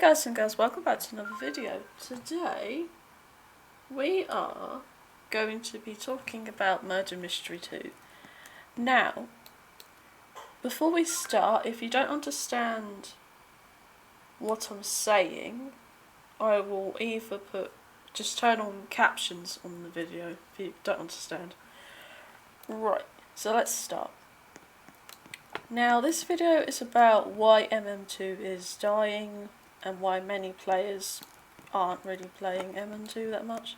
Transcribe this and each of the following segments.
guys and girls, welcome back to another video. Today we are going to be talking about Murder Mystery 2. Now, before we start, if you don't understand what I'm saying, I will either just turn on captions on the video if you don't understand. Right, so let's start. Now this video is about why mm2 is dying and why many players aren't really playing mm2 that much.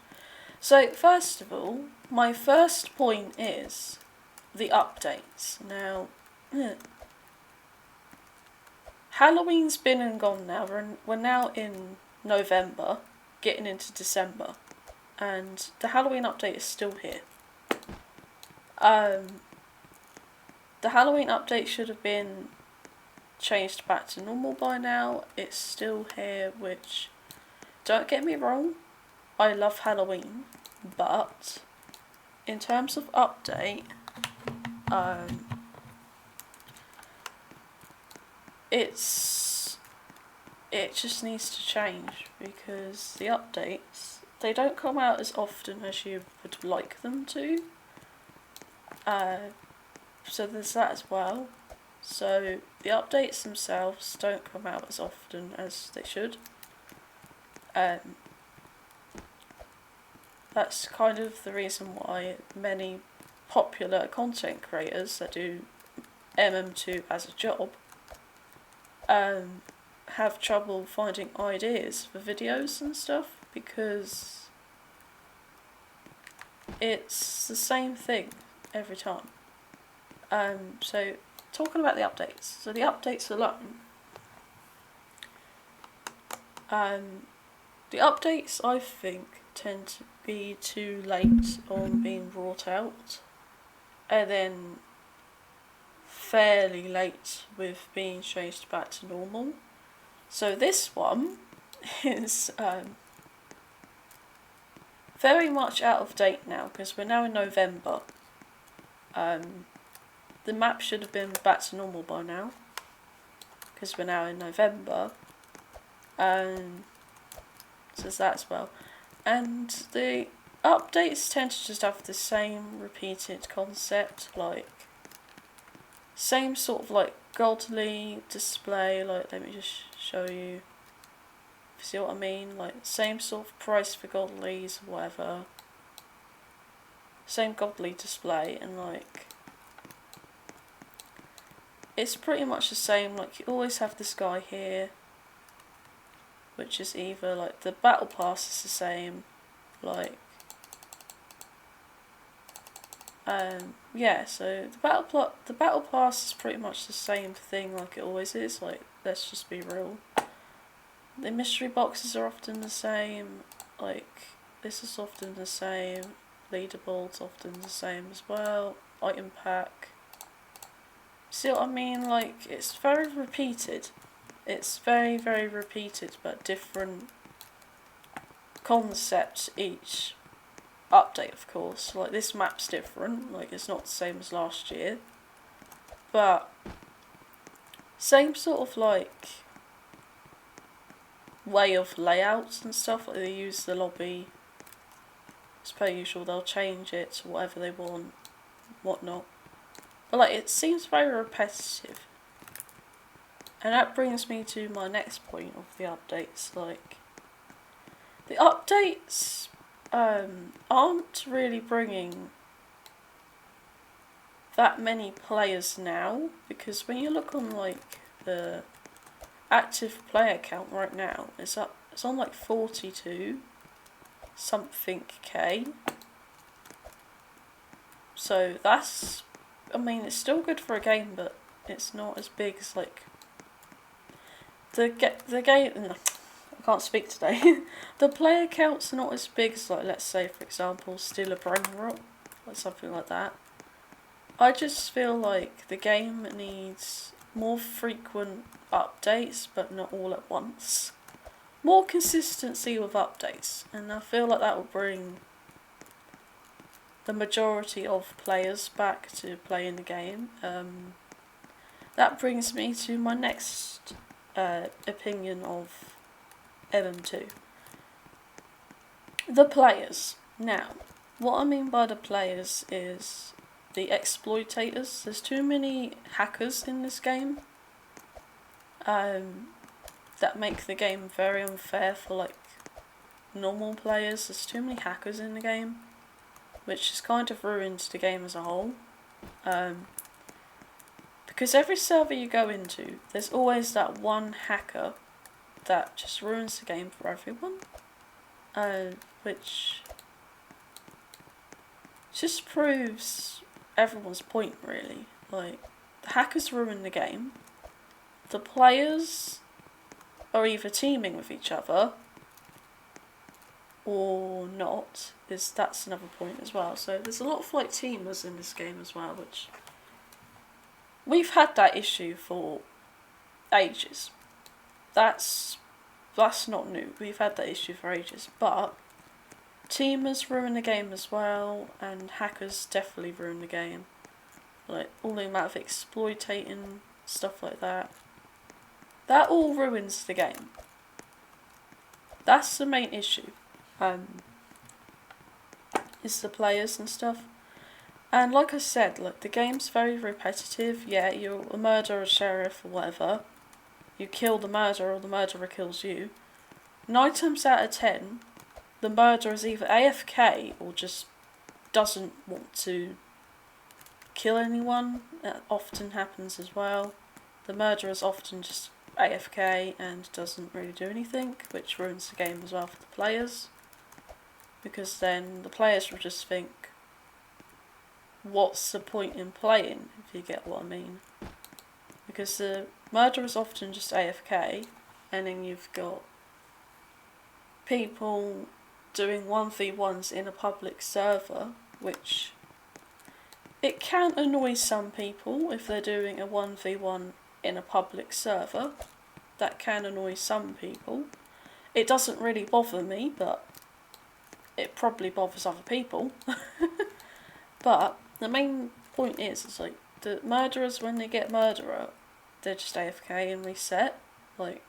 So first of all, my first point is the updates. Now, Halloween's been and gone now. We're now in November, getting into December, and the Halloween update is still here. The Halloween update should have been changed back to normal by now. It's still here, which, don't get me wrong, I love Halloween, but in terms of update, it just needs to change, because the updates, they don't come out as often as you would like them to. So there's that as well. So the updates themselves don't come out as often as they should. That's kind of the reason why many popular content creators that do MM2 as a job have trouble finding ideas for videos and stuff, because it's the same thing every time. So talking about the updates. So the updates alone, the updates I think tend to be too late on being brought out, and then fairly late with being changed back to normal. So this one is very much out of date now, because we're now in November. The map should have been back to normal by now, because we're now in November. So there's that as well. And the updates tend to just have the same repeated concept, like same sort of like godly display, like let me just show you, see what I mean, like same sort of price for godlies or whatever, same godly display, and like it's pretty much the same. Like you always have this guy here, which is either like the battle pass is the same, like yeah, so the battle pass is pretty much the same thing like it always is, like let's just be real. The mystery boxes are often the same, like this is often the same, leaderboard's often the same as well, item pack. See what I mean? Like it's very repeated. It's very, very repeated, but different concepts each update, of course. Like this map's different, like it's not the same as last year, but same sort of like way of layouts and stuff. Like they use the lobby as per usual, they'll change it to whatever they want, whatnot. But like it seems very repetitive. And that brings me to my next point of the updates. Like the updates aren't really bringing that many players now, because when you look on like the active player count right now, it's on like 42 something K. So that's, I mean, it's still good for a game, but it's not as big as like the game. No, I can't speak today. The player counts are not as big as, like, let's say for example Steal a Brain Rot or something like that. I just feel like the game needs more frequent updates, but not all at once. More consistency with updates, and I feel like that will bring the majority of players back to playing the game. That brings me to my next opinion of mm2. The players. Now, what I mean by the players is the exploitators. There's too many hackers in this game that make the game very unfair for like normal players. There's too many hackers in the game, which has kind of ruined the game as a whole. Because every server you go into, there's always that one hacker that just ruins the game for everyone, which just proves everyone's point, really. Like, the hackers ruin the game, the players are either teaming with each other or not, that's another point as well. So there's a lot of like teamers in this game as well, which we've had that issue for ages. That's not new. We've had that issue for ages, but teamers ruin the game as well, and hackers definitely ruin the game. Like all the amount of exploiting stuff like that. That all ruins the game. That's the main issue. Is the players and stuff. And like I said, like the game's very repetitive. Yeah, you're a murderer, sheriff, or whatever. You kill the murderer, or the murderer kills you. 9 times out of 10, the murderer is either AFK or just doesn't want to kill anyone. That often happens as well. The murderer is often just AFK and doesn't really do anything, which ruins the game as well for the players. Because then the players will just think, what's the point in playing, if you get what I mean? Because the murderer is often just AFK, and then you've got people doing 1v1s in a public server, which it can annoy some people if they're doing a 1v1 in a public server. That can annoy some people. It doesn't really bother me, but it probably bothers other people. But the main point is like the murderers, when they get murderer, they're just AFK and reset. Like,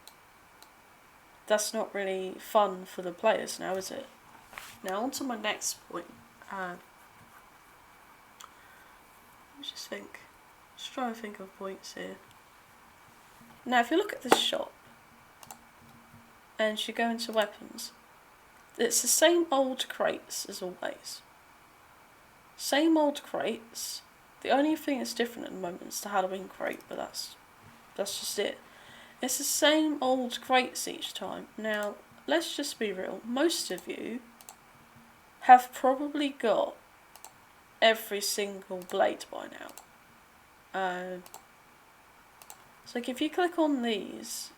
that's not really fun for the players now, is it? Now on to my next point. Let me just think. Just trying to think of points here. Now if you look at this shop and you go into weapons, it's the same old crates as always. Same old crates. The only thing that's different at the moment is the Halloween crate, but that's just it. It's the same old crates each time. Now, let's just be real. Most of you have probably got every single blade by now. So like if you click on these,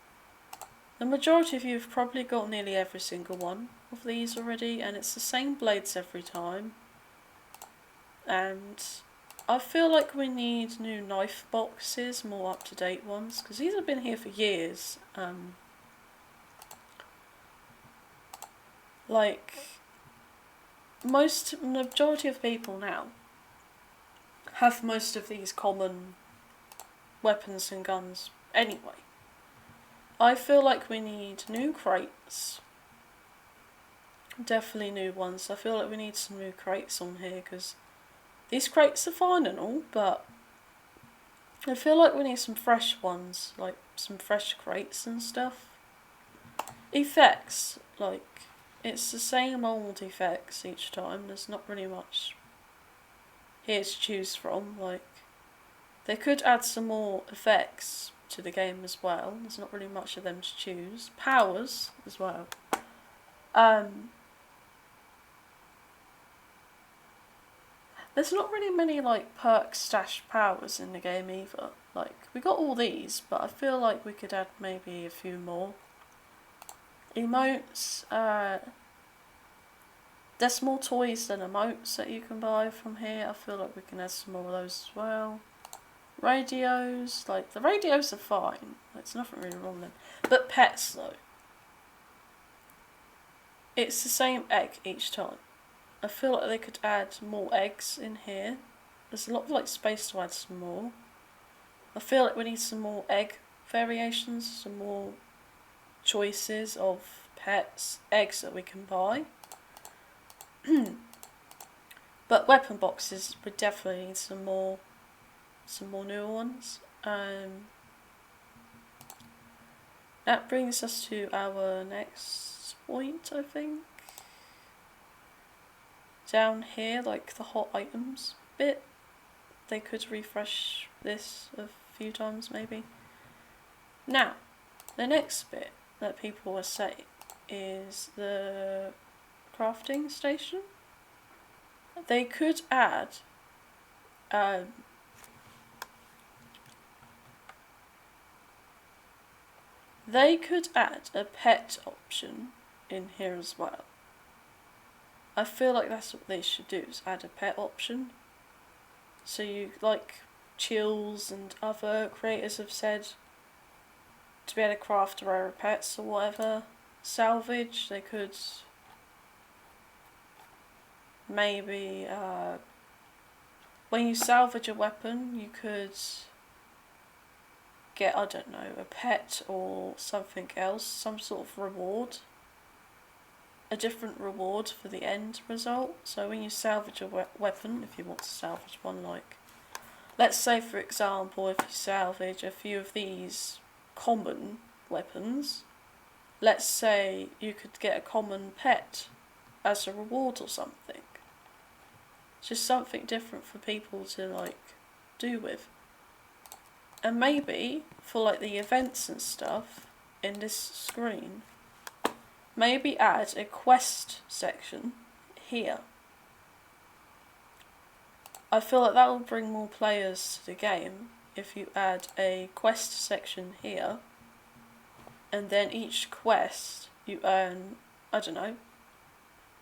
the majority of you have probably got nearly every single one of these already, and it's the same blades every time. And I feel like we need new knife boxes, more up-to-date ones, because these have been here for years. Like, majority of people now have most of these common weapons and guns anyway. I feel like we need new crates. Definitely new ones. I feel like we need some new crates on here, because these crates are fine and all, but I feel like we need some fresh ones, like some fresh crates and stuff. Effects, like, it's the same old effects each time. There's not really much here to choose from. Like, they could add some more effects to the game as well. There's not really much of them to choose. Powers as well. There's not really many like perk stash powers in the game either. Like, we got all these, but I feel like we could add maybe a few more. Emotes, there's more toys than emotes that you can buy from here. I feel like we can add some more of those as well. Radios, like the radios are fine. There's nothing really wrong with them. But pets though. It's the same egg each time. I feel like they could add more eggs in here. There's a lot of like space to add some more. I feel like we need some more egg variations, some more choices of pets, eggs that we can buy. But weapon boxes, we definitely need some more newer ones. That brings us to our next point, I think. Down here, like the hot items bit, they could refresh this a few times maybe. Now, the next bit that people will say is the crafting station. They could add a pet option in here as well. I feel like that's what they should do, is add a pet option. So you, like Chills and other creators have said, to be able to craft rare pets or whatever, salvage, they could maybe, when you salvage a weapon, you could get, I don't know, a pet or something else, some sort of reward. A different reward for the end result. So when you salvage a weapon, if you want to salvage one, like, let's say for example, if you salvage a few of these common weapons, let's say you could get a common pet as a reward or something. Just something different for people to like do with. And maybe for like the events and stuff in this screen, maybe add a quest section here. I feel like that will bring more players to the game if you add a quest section here, and then each quest you earn, I don't know,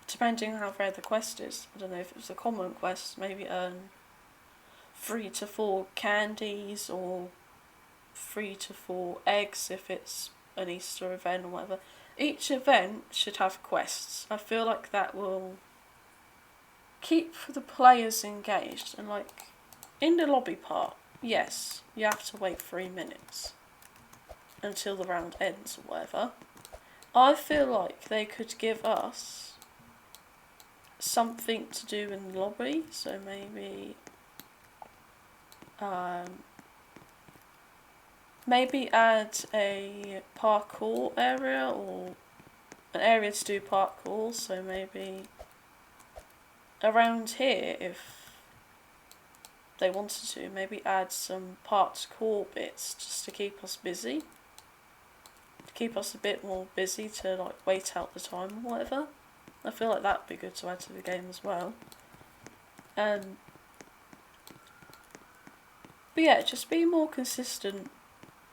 depending on how rare the quest is. I don't know, if it was a common quest, maybe earn 3 to 4 candies or 3 to 4 eggs if it's an Easter event or whatever. Each event should have quests. I feel like that will keep the players engaged. And like, in the lobby part, yes, you have to wait 3 minutes until the round ends or whatever. I feel like they could give us something to do in the lobby, so maybe maybe add a parkour area, or an area to do parkour, so maybe around here, if they wanted to, maybe add some parkour bits just to keep us busy. To keep us a bit more busy to like wait out the time or whatever. I feel like that would be good to add to the game as well. But yeah, just be more consistent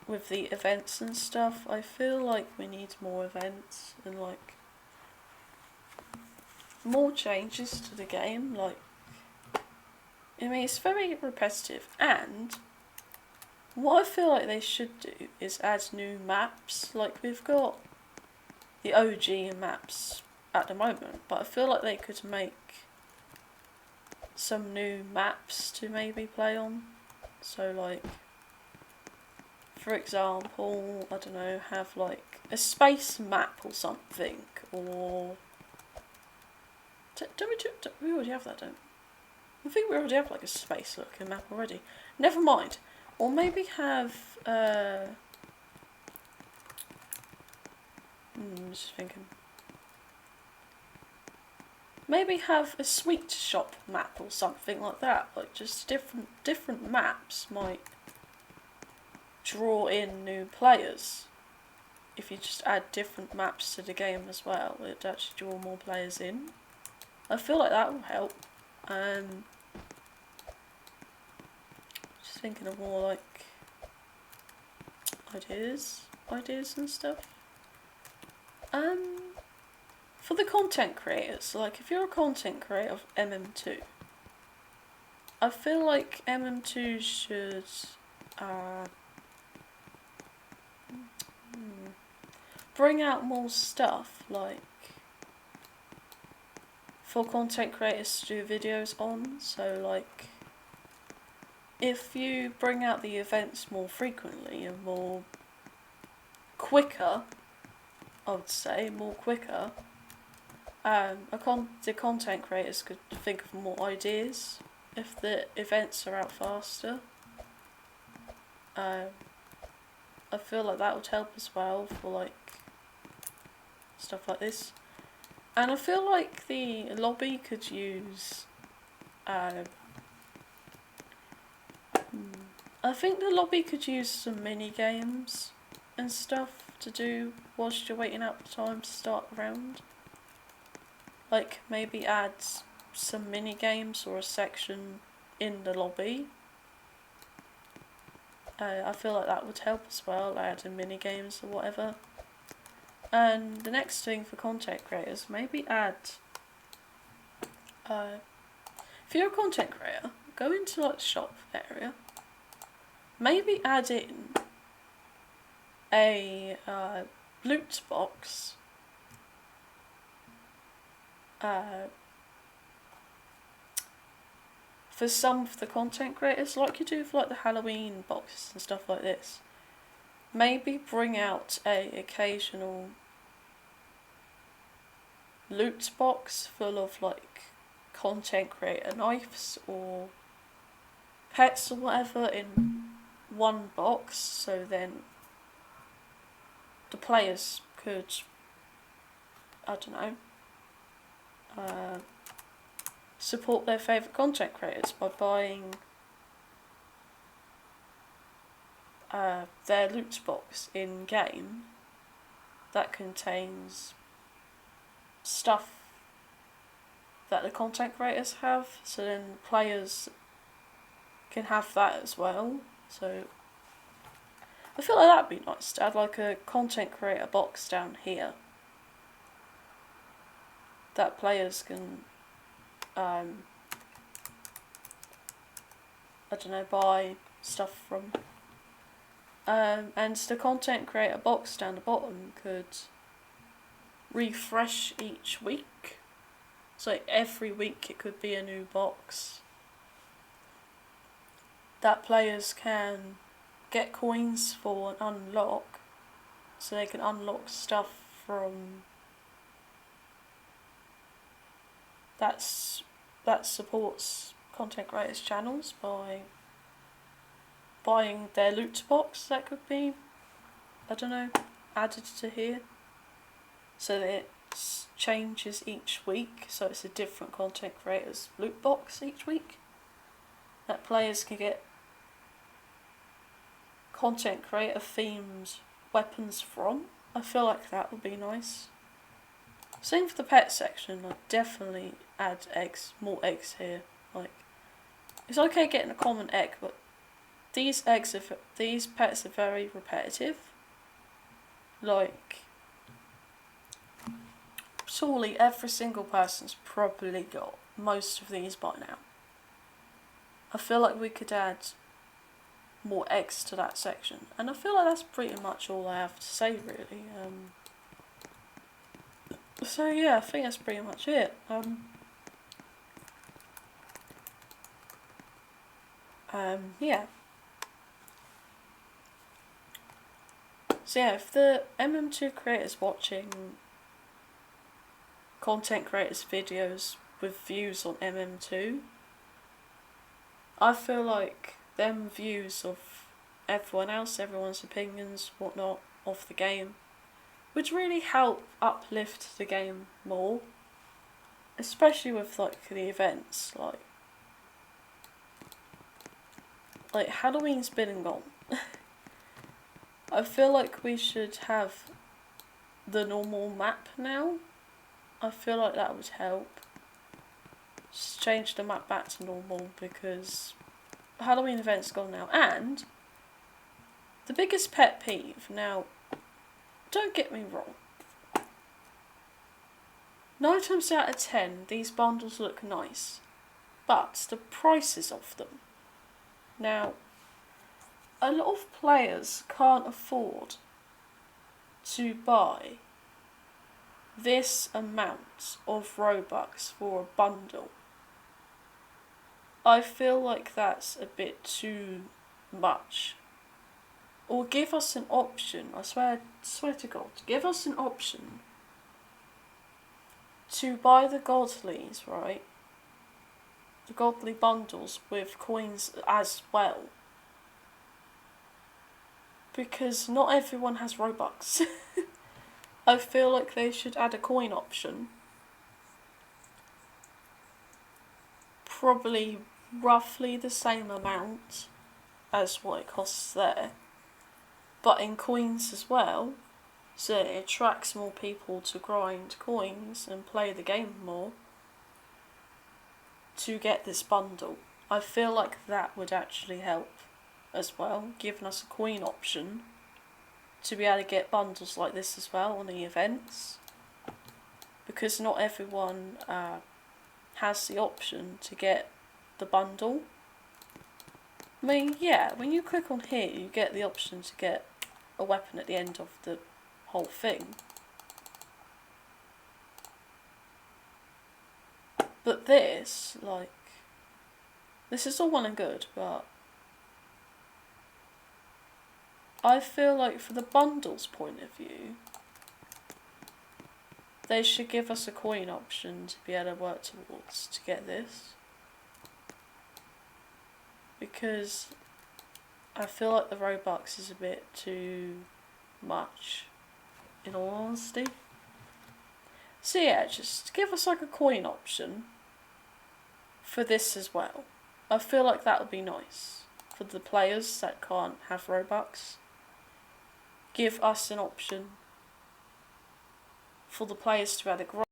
with the events and stuff. I feel like we need more events and like more changes to the game. Like, I mean, it's very repetitive, and what I feel like they should do is add new maps. Like, we've got the OG maps at the moment, but I feel like they could make some new maps to maybe play on. So like, for example, I don't know, have like a space map or something, or we already have that, don't we? I think we already have like a space looking map already. Never mind. Or maybe have just thinking. Maybe have a sweet shop map or something like that. Like, just different maps might draw in new players. If you just add different maps to the game as well, it'd actually draw more players in. I feel like that will help. Just thinking of more like ideas and stuff. For the content creators, like if you're a content creator of MM2, I feel like MM2 should bring out more stuff, like for content creators to do videos on. So like, if you bring out the events more frequently and more quicker, I would say, more quicker. The content creators could think of more ideas if the events are out faster. I feel like that would help as well for like stuff like this. And I feel like the lobby could use I think the lobby could use some mini games and stuff to do whilst you're waiting out the time to start the round. Like maybe add some mini games or a section in the lobby. I feel like that would help as well, adding mini games or whatever. And the next thing for content creators, maybe add. If you're a content creator, go into like the shop area. Maybe add in a loot box for some of the content creators, like you do for like the Halloween boxes and stuff like this. Maybe bring out a occasional loot box full of like content creator knives or pets or whatever in one box, so then the players could, I don't know, support their favourite content creators by buying their loot box in game that contains stuff that the content creators have, so then players can have that as well. So I feel like that'd be nice to add like a content creator box down here that players can I don't know, buy stuff from. And the content creator box down the bottom could refresh each week. So every week it could be a new box that players can get coins for and unlock, so they can unlock stuff from that supports content creators' channels by buying their loot box. That could be, I don't know, added to here, so that it changes each week, so it's a different content creator's loot box each week that players can get content creator themed weapons from. I feel like that would be nice. Same for the pet section. I'd definitely add eggs, more eggs here. Like, it's okay getting a common egg, but these pets are very repetitive. Like, surely every single person's probably got most of these by now. I feel like we could add more eggs to that section, and I feel like that's pretty much all I have to say really. So yeah, I think that's pretty much it. Yeah. So yeah, if the mm2 creators watching content creators' videos with views on mm2, I feel like them views of everyone else, everyone's opinions, whatnot, of the game, would really help uplift the game more. Especially with like the events, like Halloween's been and gone. I feel like we should have the normal map now. I feel like that would help. Just change the map back to normal, because Halloween event's gone now. And the biggest pet peeve, now, don't get me wrong, 9 times out of 10 these bundles look nice, but the prices of them. Now, a lot of players can't afford to buy this amount of Robux for a bundle. I feel like that's a bit too much. or give us an option, I swear to God, give us an option to buy the godlies, right? The godly bundles with coins as well. Because not everyone has Robux. I feel like they should add a coin option. Probably roughly the same amount as what it costs there, but in coins as well, so it attracts more people to grind coins and play the game more to get this bundle. I feel like that would actually help as well, giving us a coin option to be able to get bundles like this as well on the events, because not everyone has the option to get the bundle. I mean, yeah, when you click on here, you get the option to get a weapon at the end of the whole thing. But this, like, this is all well and good, but I feel like for the bundles point of view, they should give us a coin option to be able to work towards to get this. Because I feel like the Robux is a bit too much, in all honesty. So yeah, just give us like a coin option for this as well. I feel like that would be nice for the players that can't have Robux. Give us an option for the players to be able to